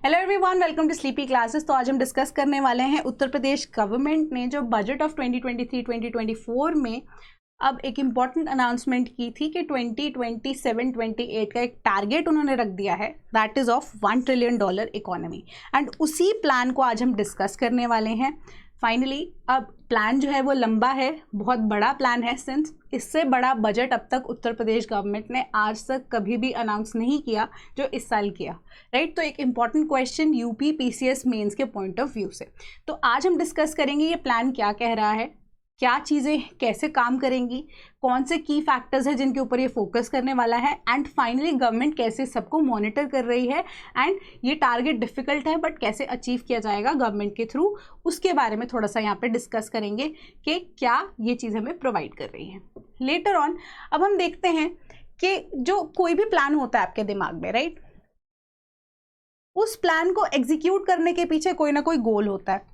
Hello everyone, welcome to Sleepy Classes. तो आज हम डिस्कस करने वाले हैं उत्तर प्रदेश गवर्नमेंट ने जो बजट ऑफ 2023-2024 में अब एक इम्पॉर्टेंट अनाउंसमेंट की थी कि 2027-28 का एक टारगेट उन्होंने रख दिया है, that is of $1 trillion economy. And उसी प्लान को आज हम डिस्कस करने वाले हैं। फाइनली अब प्लान जो है वो लंबा है, बहुत बड़ा प्लान है, सिंस इससे बड़ा बजट अब तक उत्तर प्रदेश गवर्नमेंट ने आज तक कभी भी अनाउंस नहीं किया जो इस साल किया, राइट। तो एक important question UP PCS mains के पॉइंट ऑफ व्यू से, तो आज हम डिस्कस करेंगे ये प्लान क्या कह रहा है, क्या चीज़ें कैसे काम करेंगी, कौन से की फैक्टर्स हैं जिनके ऊपर ये फोकस करने वाला है, एंड फाइनली गवर्नमेंट कैसे सबको मॉनिटर कर रही है, एंड ये टारगेट डिफिकल्ट है बट कैसे अचीव किया जाएगा गवर्नमेंट के थ्रू, उसके बारे में थोड़ा सा यहाँ पे डिस्कस करेंगे कि क्या ये चीज़ हमें प्रोवाइड कर रही है लेटर ऑन। अब हम देखते हैं कि जो कोई भी प्लान होता है आपके दिमाग में, राइट, उस प्लान को एग्जीक्यूट करने के पीछे कोई ना कोई गोल होता है।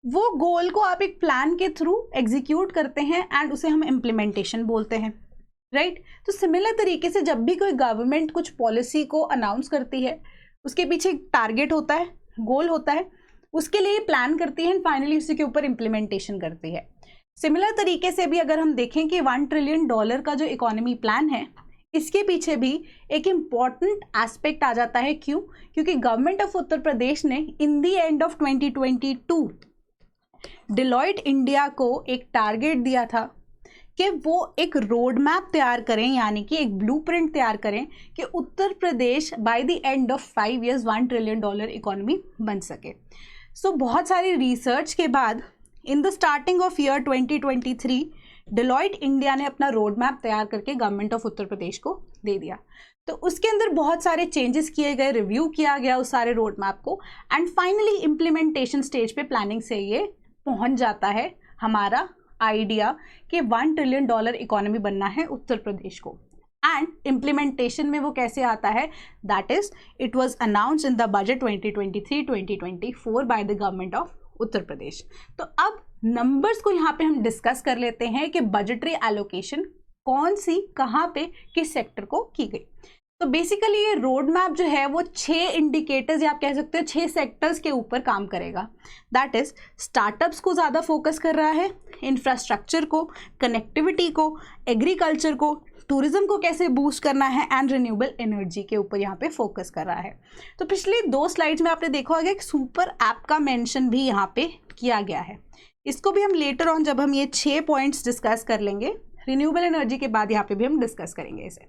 वो गोल को आप एक प्लान के थ्रू एग्जीक्यूट करते हैं एंड उसे हम इम्प्लीमेंटेशन बोलते हैं, राइट। तो सिमिलर तरीके से जब भी कोई गवर्नमेंट कुछ पॉलिसी को अनाउंस करती है, उसके पीछे एक टारगेट होता है, गोल होता है, उसके लिए प्लान करती है एंड फाइनली उसी के ऊपर इम्प्लीमेंटेशन करती है। सिमिलर तरीके से भी अगर हम देखें कि $1 ट्रिलियन का जो इकोनॉमी प्लान है, इसके पीछे भी एक इम्पॉर्टेंट एस्पेक्ट आ जाता है। क्यों? क्योंकि गवर्नमेंट ऑफ उत्तर प्रदेश ने इन दी एंड ऑफ 2022 डिलॉयट इंडिया को एक टारगेट दिया था कि वो एक रोड मैप तैयार करें, यानी कि एक ब्लूप्रिंट तैयार करें कि Uttar Pradesh by the end of 5 years $1 trillion economy बन सके। सो बहुत सारी रिसर्च के बाद in the starting of year 2023 Deloitte India ने अपना रोड मैप तैयार करके गवर्नमेंट ऑफ उत्तर प्रदेश को दे दिया। तो उसके अंदर बहुत सारे चेंजेस किए गए, रिव्यू किया गया उस सारे रोड मैप को, एंड फाइनली इम्प्लीमेंटेशन स्टेज पे प्लानिंग से ये पहुंच जाता है हमारा आइडिया कि $1 ट्रिलियन इकोनॉमी बनना है उत्तर प्रदेश को। एंड इम्प्लीमेंटेशन में वो कैसे आता है, that is it was announced in the budget 2023-2024 by the government of Uttar Pradesh. तो अब नंबर्स को यहाँ पे हम डिस्कस कर लेते हैं कि बजटरी एलोकेशन कौन सी कहाँ पे किस सेक्टर को की गई। तो बेसिकली ये रोड मैप जो है वो 6 इंडिकेटर्स या आप कह सकते हो 6 सेक्टर्स के ऊपर काम करेगा। दैट इज स्टार्टअप्स को ज़्यादा फोकस कर रहा है, इंफ्रास्ट्रक्चर को, कनेक्टिविटी को, एग्रीकल्चर को, टूरिज्म को कैसे बूस्ट करना है, एंड रिन्यूएबल एनर्जी के ऊपर यहाँ पे फोकस कर रहा है। तो पिछले 2 स्लाइड्स में आपने देखा होगा कि सुपर ऐप का मेंशन भी यहाँ पे किया गया है। इसको भी हम लेटर ऑन जब हम ये 6 पॉइंट्स डिस्कस कर लेंगे, रिन्यूएबल एनर्जी के बाद यहाँ पे भी हम डिस्कस करेंगे इसे।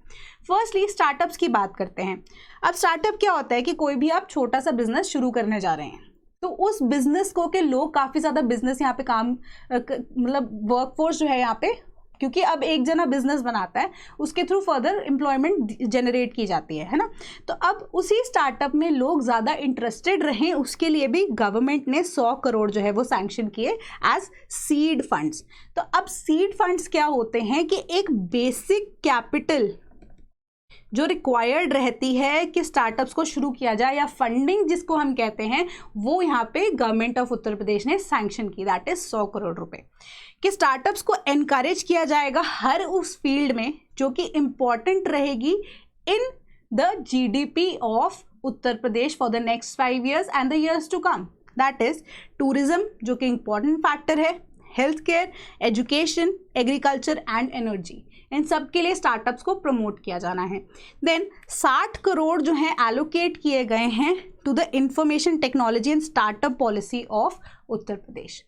फर्स्टली स्टार्टअप्स की बात करते हैं। अब स्टार्टअप क्या होता है कि कोई भी आप छोटा सा बिजनेस शुरू करने जा रहे हैं, तो उस बिजनेस को के लोग काफ़ी ज़्यादा बिजनेस यहाँ पे काम मतलब वर्कफोर्स जो है यहाँ पे, क्योंकि अब एक जना बिजनेस बनाता है उसके थ्रू फर्दर एम्प्लॉयमेंट जनरेट की जाती है ना। तो अब उसी स्टार्टअप में लोग ज़्यादा इंटरेस्टेड रहें, उसके लिए भी गवर्नमेंट ने 100 करोड़ जो है वो सैंक्शन किए एज सीड फंड्स। तो अब सीड फंड्स क्या होते हैं कि एक बेसिक कैपिटल जो रिक्वायर्ड रहती है कि स्टार्टअप्स को शुरू किया जाए, या फंडिंग जिसको हम कहते हैं, वो यहाँ पे गवर्नमेंट ऑफ उत्तर प्रदेश ने सैंक्शन की, दैट इज 100 करोड़ रुपए कि स्टार्टअप्स को एनकरेज किया जाएगा हर उस फील्ड में जो कि इंपॉर्टेंट रहेगी in the GDP of Uttar Pradesh for the next 5 years and the years to come. That is tourism जो कि इंपॉर्टेंट फैक्टर है, health care, education, agriculture and energy, इन सब के लिए स्टार्टअप्स को प्रमोट किया जाना है। देन 60 करोड़ जो हैं एलोकेट किए गए हैं to the information technology and startup policy of Uttar Pradesh.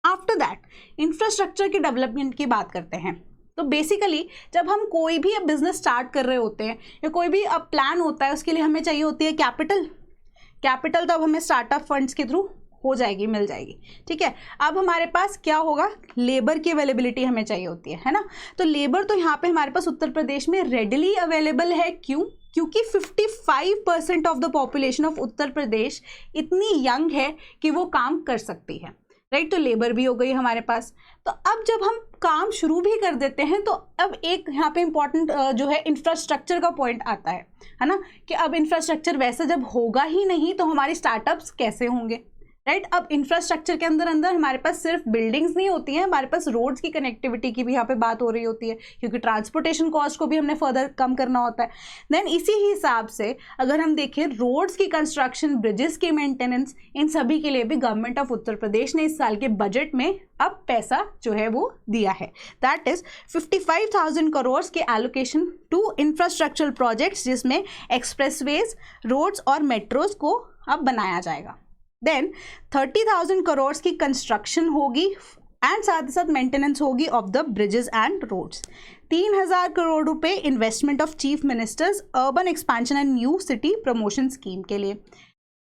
After that infrastructure के डेवलपमेंट की बात करते हैं। तो बेसिकली जब हम कोई भी अब बिजनेस स्टार्ट कर रहे होते हैं या कोई भी अब प्लान होता है, उसके लिए हमें चाहिए होती है कैपिटल तो अब हमें स्टार्टअप फंड्स के थ्रू हो जाएगी, मिल जाएगी, ठीक है। अब हमारे पास क्या होगा, लेबर की अवेलेबिलिटी हमें चाहिए होती है ना। तो लेबर तो यहाँ पे हमारे पास उत्तर प्रदेश में रेडिली अवेलेबल है। क्यों? क्योंकि 55% of the population of Uttar प्रदेश इतनी यंग है कि वो काम कर सकती है, राइट। तो लेबर भी हो गई हमारे पास। तो अब जब हम काम शुरू भी कर देते हैं तो अब एक यहाँ पे इम्पॉर्टेंट जो है इंफ्रास्ट्रक्चर का पॉइंट आता है ना, कि अब इंफ्रास्ट्रक्चर वैसे जब होगा ही नहीं तो हमारी स्टार्टअप्स कैसे होंगे, राइट। अब इंफ्रास्ट्रक्चर के अंदर अंदर हमारे पास सिर्फ बिल्डिंग्स नहीं होती हैं, हमारे पास रोड्स की कनेक्टिविटी की भी यहाँ पे बात हो रही होती है, क्योंकि ट्रांसपोर्टेशन कॉस्ट को भी हमने फर्दर कम करना होता है। देन इसी हिसाब से अगर हम देखें रोड्स की कंस्ट्रक्शन, ब्रिजेस की मेंटेनेंस, इन सभी के लिए भी गवर्नमेंट ऑफ उत्तर प्रदेश ने इस साल के बजट में अब पैसा जो है वो दिया है। दैट इज 55,000 करोड़ के एलोकेशन टू इंफ्रास्ट्रक्चरल प्रोजेक्ट्स, जिसमें एक्सप्रेसवेज, रोड्स और मेट्रोज को अब बनाया जाएगा। देन 30,000 करोड़ की कंस्ट्रक्शन होगी एंड साथ ही साथ मेंटेनेंस होगी of the bridges and roads. 3,000 crore रुपए investment of chief ministers urban expansion and new city promotion scheme के लिए।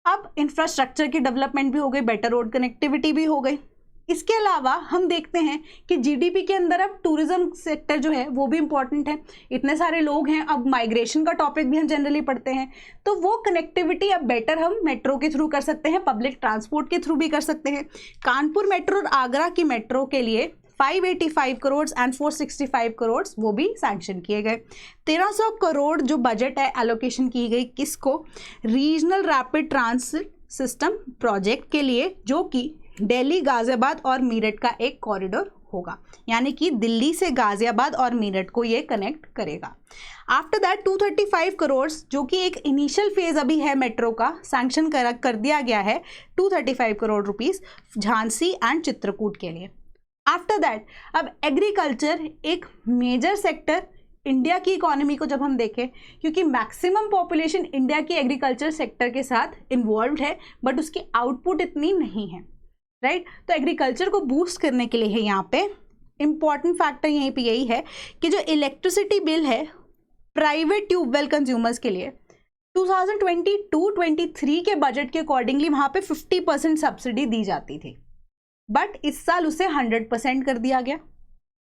अब इंफ्रास्ट्रक्चर की डेवलपमेंट भी हो गई, बेटर रोड कनेक्टिविटी भी हो गई। इसके अलावा हम देखते हैं कि जीडीपी के अंदर अब टूरिज्म सेक्टर जो है वो भी इम्पॉर्टेंट है। इतने सारे लोग हैं, अब माइग्रेशन का टॉपिक भी हम जनरली पढ़ते हैं, तो वो कनेक्टिविटी अब बेटर हम मेट्रो के थ्रू कर सकते हैं, पब्लिक ट्रांसपोर्ट के थ्रू भी कर सकते हैं। कानपुर मेट्रो और आगरा की मेट्रो के लिए 585 करोड़ एंड 465 करोड़ वो भी सैंक्शन किए गए। 1300 करोड़ जो बजट है एलोकेशन की गई किसको, regional rapid transit system project के लिए, जो कि दिल्ली, गाजियाबाद और मीरठ का एक कॉरिडोर होगा, यानी कि दिल्ली से गाजियाबाद और मीरठ को ये कनेक्ट करेगा। आफ्टर दैट 235 करोड़ जो कि एक इनिशियल फेज अभी है मेट्रो का, सैंक्शन कर दिया गया है 235 करोड़ रुपीस झांसी एंड चित्रकूट के लिए। आफ्टर दैट अब एग्रीकल्चर एक मेजर सेक्टर इंडिया की इकोनॉमी को जब हम देखें, क्योंकि मैक्सिमम पॉपुलेशन इंडिया की एग्रीकल्चर सेक्टर के साथ इन्वॉल्व है, बट उसकी आउटपुट इतनी नहीं है, राइट। तो एग्रीकल्चर को बूस्ट करने के लिए है यहाँ पे इंपॉर्टेंट फैक्टर यहीं पे यही है कि जो इलेक्ट्रिसिटी बिल है प्राइवेट ट्यूबवेल कंज्यूमर्स के लिए 2022-23 के बजट के अकॉर्डिंगली वहाँ पे 50% सब्सिडी दी जाती थी, बट इस साल उसे 100% कर दिया गया।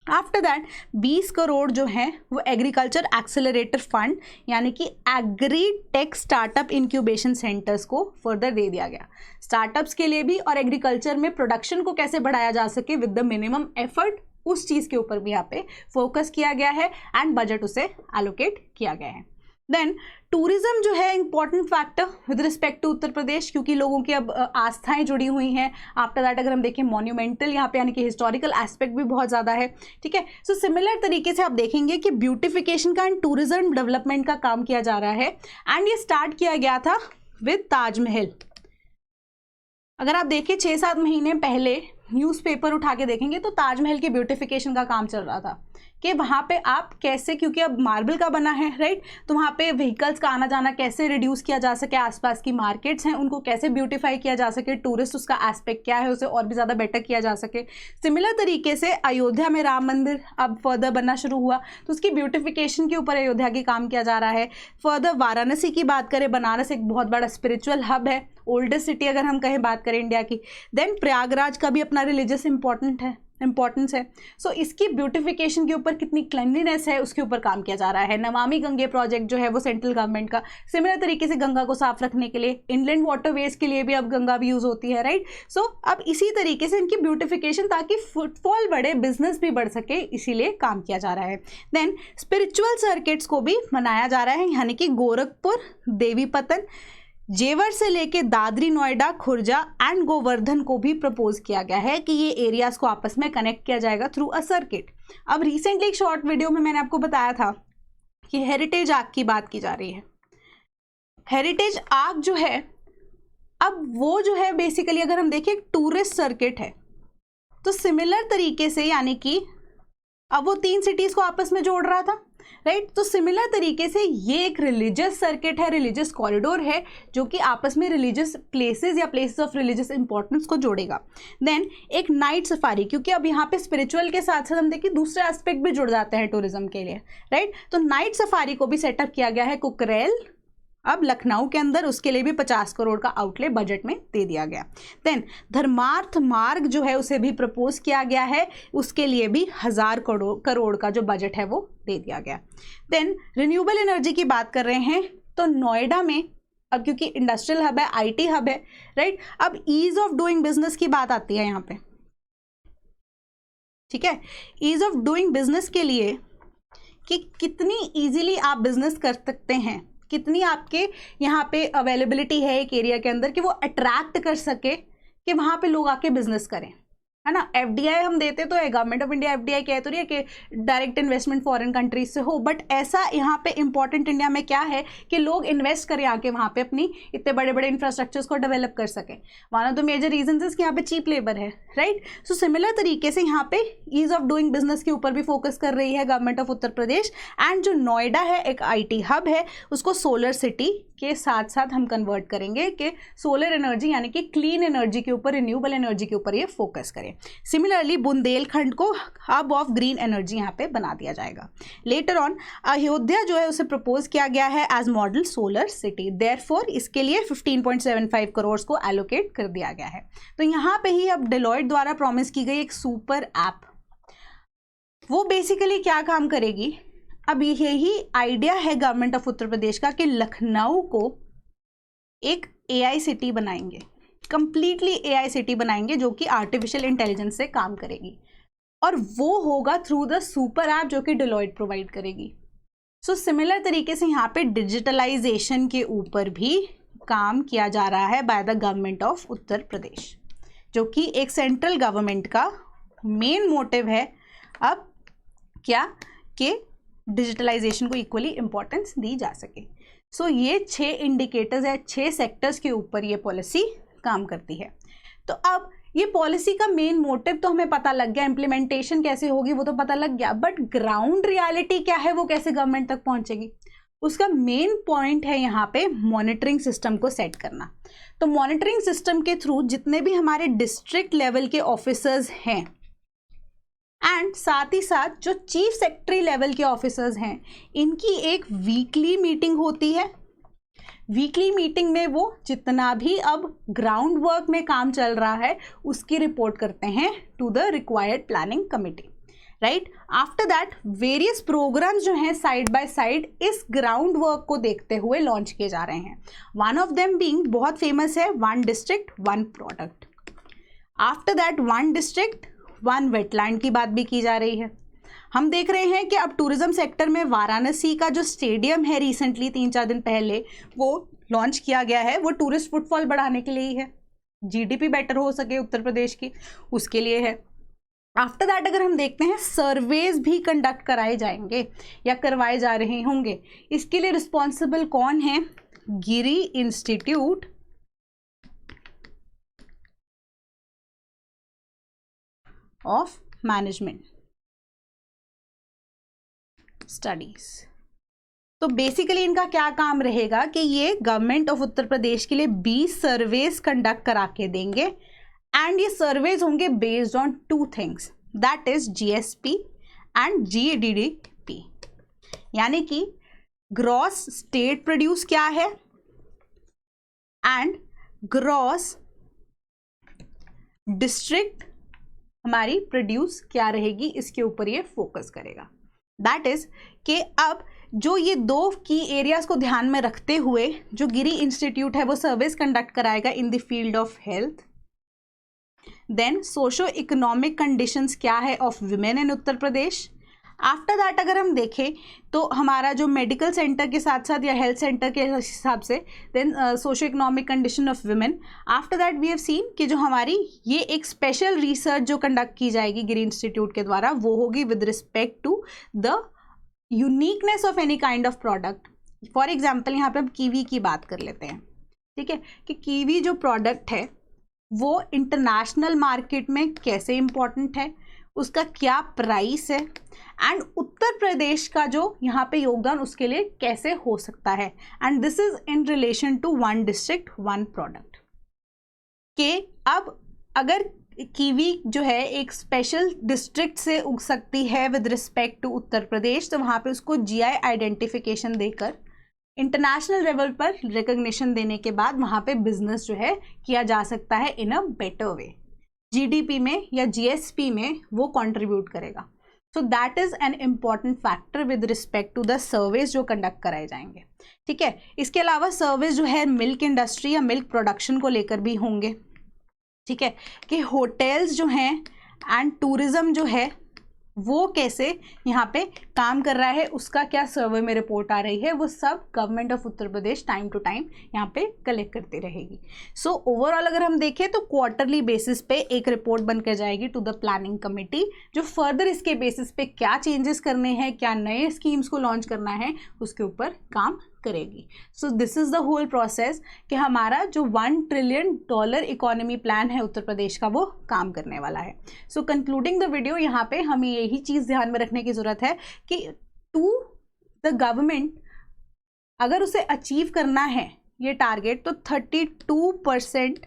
आफ्टर दैट 20 करोड़ जो हैं वो एग्रीकल्चर एक्सेलरेटर फंड यानी कि agri tech startup incubation centres को फर्दर दे दिया गया, स्टार्टअप्स के लिए भी और एग्रीकल्चर में प्रोडक्शन को कैसे बढ़ाया जा सके विद द मिनिमम एफर्ट, उस चीज़ के ऊपर भी यहाँ पे फोकस किया गया है एंड बजट उसे एलोकेट किया गया है। देन टूरिज्म जो है important factor with respect to Uttar Pradesh, क्योंकि लोगों की अब आस्थाएं जुड़ी हुई हैं। आफ्टर दैट अगर हम देखें मॉन्यूमेंटल यहाँ पे यानी कि हिस्टोरिकल एस्पेक्ट भी बहुत ज़्यादा है, ठीक है। सो सिमिलर तरीके से आप देखेंगे कि ब्यूटिफिकेशन का एंड टूरिज्म डेवलपमेंट का काम किया जा रहा है एंड ये स्टार्ट किया गया था विद ताजमहल। अगर आप देखें 6-7 महीने पहले न्यूज़पेपर उठा के देखेंगे तो ताजमहल के ब्यूटिफिकेशन का काम चल रहा था कि वहाँ पे आप कैसे, क्योंकि अब मार्बल का बना है, राइट, तो वहाँ पे व्हीकल्स का आना जाना कैसे रिड्यूस किया जा सके, आसपास की मार्केट्स हैं उनको कैसे ब्यूटीफाई किया जा सके, टूरिस्ट उसका एस्पेक्ट क्या है उसे और भी ज़्यादा बेटर किया जा सके। सिमिलर तरीके से अयोध्या में राम मंदिर अब फर्दर बनना शुरू हुआ तो उसकी ब्यूटिफिकेशन के ऊपर अयोध्या की काम किया जा रहा है। फर्दर वाराणसी की बात करें, बनारस एक बहुत बड़ा स्पिरिचुअल हब है, ओल्डेस्ट सिटी अगर हम कहें बात करें इंडिया की। देन प्रयागराज का भी अपना रिलीजियस इंपॉर्टेंस है। सो इसकी ब्यूटिफिकेशन के ऊपर कितनी क्लेanलीनेस है उसके ऊपर काम किया जा रहा है। नमामि गंगे प्रोजेक्ट जो है वो सेंट्रल गवर्नमेंट का, सिमिलर तरीके से गंगा को साफ रखने के लिए, इनलैंड वाटरवेज के लिए भी अब गंगा भी यूज होती है, राइट। सो अब इसी तरीके से इनकी ब्यूटिफिकेशन ताकि फुटफॉल बढ़े, बिजनेस भी बढ़ सके, इसीलिए काम किया जा रहा है। देन स्पिरिचुअल सर्किट्स को भी मनाया जा रहा है, यानी कि गोरखपुर, देवीपतन, जेवर से लेके दादरी, नोएडा, खुर्जा एंड गोवर्धन को भी प्रपोज किया गया है कि ये एरियाज को आपस में कनेक्ट किया जाएगा थ्रू अ सर्किट। अब रिसेंटली एक शॉर्ट वीडियो में मैंने आपको बताया था कि हेरिटेज आर्क की बात की जा रही है। हेरिटेज आर्क जो है अब वो जो है बेसिकली अगर हम देखें टूरिस्ट सर्किट है, तो सिमिलर तरीके से यानी कि अब वो 3 सिटीज को आपस में जोड़ रहा था, राइट। तो सिमिलर तरीके से ये एक रिलीजियस सर्किट है, रिलीजियस कॉरिडोर है जो कि आपस में रिलीजियस प्लेसेस या प्लेसेस ऑफ रिलीजियस इंपॉर्टेंस को जोड़ेगा। देन एक नाइट सफारी, क्योंकि अब यहाँ पे स्पिरिचुअल के साथ साथ हम देखिए दूसरे एस्पेक्ट भी जुड़ जाते हैं टूरिज्म के लिए, राइट। तो नाइट सफारी को भी सेटअप किया गया है कुकरेल अब लखनऊ के अंदर, उसके लिए भी 50 करोड़ का आउटले बजट में दे दिया गया। देन धर्मार्थ मार्ग जो है उसे भी प्रपोज किया गया है, उसके लिए भी 1000 करोड़ का जो बजट है वो दे दिया गया। देन रिन्यूएबल एनर्जी की बात कर रहे हैं तो नोएडा में अब क्योंकि इंडस्ट्रियल हब है, IT हब है, राइट, अब ईज ऑफ डूइंग बिजनेस की बात आती है यहाँ पे, ठीक है। ईज ऑफ डूइंग बिजनेस के लिए कि कितनी ईजिली आप बिजनेस कर सकते हैं, कितनी आपके यहाँ पे अवेलेबिलिटी है एक एरिया के अंदर कि वो अट्रैक्ट कर सके कि वहाँ पे लोग आके बिजनेस करें, है ना। एफडीआई हम देते तो है, गवर्नमेंट ऑफ इंडिया एफडीआई कह तो रही है कि डायरेक्ट इन्वेस्टमेंट फॉरेन कंट्रीज से हो, बट ऐसा यहाँ पे इंपॉर्टेंट इंडिया में क्या है कि लोग इन्वेस्ट करें आके वहाँ पे, अपनी इतने बड़े बड़े इंफ्रास्ट्रक्चर्स को डेवलप कर सकें। One of the major reason कि यहाँ पे चीप लेबर है, राइट। सो सिमिलर तरीके से यहाँ पे ईज ऑफ डूइंग बिजनेस के ऊपर भी फोकस कर रही है government of Uttar Pradesh. And जो नोएडा है एक IT हब है, उसको सोलर सिटी के साथ साथ हम कन्वर्ट करेंगे कि सोलर एनर्जी यानी कि क्लीन एनर्जी के ऊपर, रिन्यूएबल एनर्जी के ऊपर ये फोकस करें। सिमिलरली बुंदेलखंड को हब ऑफ ग्रीन एनर्जी यहाँ पे बना दिया जाएगा। लेटर ऑन अयोध्या जो है उसे प्रपोज किया गया है as model solar city, therefore इसके लिए 15.75 करोड़ को एलोकेट कर दिया गया है। तो यहाँ पे ही अब डेलॉयट द्वारा प्रॉमिस की गई एक सुपर ऐप, वो बेसिकली क्या काम करेगी। अब यही आइडिया है गवर्नमेंट ऑफ उत्तर प्रदेश का कि लखनऊ को एक AI सिटी बनाएंगे, कंप्लीटली AI सिटी बनाएंगे जो कि आर्टिफिशियल इंटेलिजेंस से काम करेगी, और वो होगा थ्रू द सुपर ऐप जो कि डेलॉयट प्रोवाइड करेगी। सो सिमिलर तरीके से यहाँ पे डिजिटलाइजेशन के ऊपर भी काम किया जा रहा है bye the government of Uttar प्रदेश, जो कि एक सेंट्रल गवर्नमेंट का मेन मोटिव है। अब क्या कि डिजिटलाइजेशन को इक्वली इंपॉर्टेंस दी जा सके। सो ये 6 इंडिकेटर्स है, 6 सेक्टर्स के ऊपर ये पॉलिसी काम करती है। तो अब ये पॉलिसी का मेन मोटिव तो हमें पता लग गया, इम्प्लीमेंटेशन कैसे होगी वो तो पता लग गया, बट ग्राउंड रियलिटी क्या है, वो कैसे गवर्नमेंट तक पहुंचेगी, उसका मेन पॉइंट है यहाँ पे मॉनिटरिंग सिस्टम को सेट करना। तो मॉनिटरिंग सिस्टम के थ्रू जितने भी हमारे डिस्ट्रिक्ट लेवल के ऑफिसर्स हैं एंड साथ ही साथ जो चीफ सेक्रेटरी लेवल के ऑफिसर्स हैं, इनकी एक वीकली मीटिंग होती है। वीकली मीटिंग में वो जितना भी अब ग्राउंड वर्क में काम चल रहा है उसकी रिपोर्ट करते हैं to the required planning committee, right. After that various programmes जो हैं साइड बाय साइड इस ग्राउंड वर्क को देखते हुए लॉन्च किए जा रहे हैं। वन ऑफ देम बीइंग बहुत फेमस है, 1 district 1 product. After that 1 district 1 wetland की बात भी की जा रही है। हम देख रहे हैं कि अब टूरिज्म सेक्टर में वाराणसी का जो स्टेडियम है रिसेंटली 3-4 दिन पहले वो लॉन्च किया गया है, वो टूरिस्ट फुटफॉल बढ़ाने के लिए ही है, GDP बेटर हो सके उत्तर प्रदेश की उसके लिए है। आफ्टर दैट अगर हम देखते हैं सर्वेज भी कंडक्ट कराए जाएंगे या करवाए जा रहे होंगे। इसके लिए रिस्पॉन्सिबल कौन है, गिरी इंस्टीट्यूट ऑफ मैनेजमेंट स्टडीज। तो बेसिकली इनका क्या काम रहेगा कि ये गवर्नमेंट ऑफ उत्तर प्रदेश के लिए 20 सर्वेज कंडक्ट करा के देंगे एंड ये सर्वेज होंगे based on 2 things, that is GSP and GDP, यानी कि ग्रॉस स्टेट प्रोड्यूस क्या है एंड ग्रॉस डिस्ट्रिक्ट हमारी प्रोड्यूस क्या रहेगी, इसके ऊपर ये फोकस करेगा। दैट इज कि अब जो ये 2 की एरियाज को ध्यान में रखते हुए जो गिरी इंस्टीट्यूट है वो सर्विस कंडक्ट कराएगा in the field of health, then socio economic conditions क्या है of women in Uttar Pradesh. After that अगर हम देखें तो हमारा जो मेडिकल सेंटर के साथ साथ या हेल्थ सेंटर के हिसाब से then socio economic condition of women. After that we have seen कि जो हमारी ये एक स्पेशल रिसर्च जो कंडक्ट की जाएगी गिरी इंस्टीट्यूट के द्वारा वो होगी with respect to the uniqueness of any kind of product. For example यहाँ पे हम कीवी की बात कर लेते हैं, ठीक है, कि कीवी जो प्रोडक्ट है वो इंटरनेशनल मार्केट में कैसे इम्पॉर्टेंट है, उसका क्या प्राइस है एंड उत्तर प्रदेश का जो यहाँ पे योगदान उसके लिए कैसे हो सकता है। And this is in relation to 1 district 1 product के। अब अगर कीवी जो है एक स्पेशल डिस्ट्रिक्ट से उग सकती है with respect to Uttar Pradesh, तो वहाँ पे उसको GI आइडेंटिफिकेशन देकर इंटरनेशनल लेवल पर रिकग्निशन देने के बाद वहाँ पे बिजनेस जो है किया जा सकता है इन अ बेटर वे, GDP में या GSP में वो कंट्रीब्यूट करेगा। So that is an important factor with respect to the surveys जो कंडक्ट कराए जाएंगे, ठीक है। इसके अलावा सर्वेज जो है मिल्क इंडस्ट्री या मिल्क प्रोडक्शन को लेकर भी होंगे, ठीक है, कि होटल्स जो हैं एंड टूरिज्म जो है वो कैसे यहाँ पे काम कर रहा है उसका क्या सर्वे में रिपोर्ट आ रही है, वो सब government of Uttar Pradesh time to time यहाँ पे कलेक्ट करती रहेगी। सो ओवरऑल अगर हम देखें तो क्वार्टरली बेसिस पे एक रिपोर्ट बनकर जाएगी टू द प्लानिंग कमेटी, जो फर्दर इसके बेसिस पे क्या चेंजेस करने हैं, क्या नए स्कीम्स को लॉन्च करना है, उसके ऊपर काम करेगी। So this is the whole process कि हमारा जो $1 ट्रिलियन इकोनॉमी प्लान है उत्तर प्रदेश का, वो काम करने वाला है। सो कंक्लूडिंग द वीडियो, यहाँ पे हमें यही चीज़ ध्यान में रखने की ज़रूरत है कि टू द गवर्नमेंट अगर उसे अचीव करना है ये टारगेट, तो 32%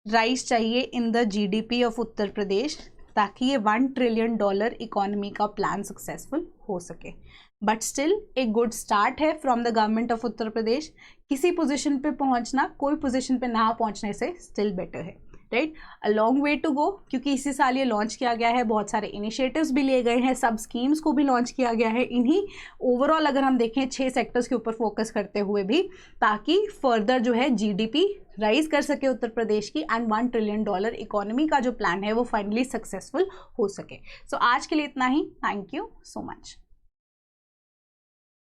राइज चाहिए in the GDP of Uttar प्रदेश, ताकि ये $1 ट्रिलियन इकोनॉमी का प्लान सक्सेसफुल हो सके। बट स्टिल एक गुड स्टार्ट है from the government of Uttar प्रदेश। किसी पोजीशन पे पहुंचना कोई पोजीशन पे ना पहुंचने से स्टिल बेटर है, right. A long way to go, क्योंकि इसी साल ये लॉन्च किया गया है, बहुत सारे इनिशिएटिव्स भी लिए गए हैं, सब स्कीम्स को भी लॉन्च किया गया है। इन्हीं ओवरऑल अगर हम देखें 6 सेक्टर्स के ऊपर फोकस करते हुए भी, ताकि फर्दर जो है GDP राइज कर सके उत्तर प्रदेश की, एंड $1 ट्रिलियन इकोनॉमी का जो प्लान है वो फाइनली सक्सेसफुल हो सके। सो आज के लिए इतना ही। Thank you so much.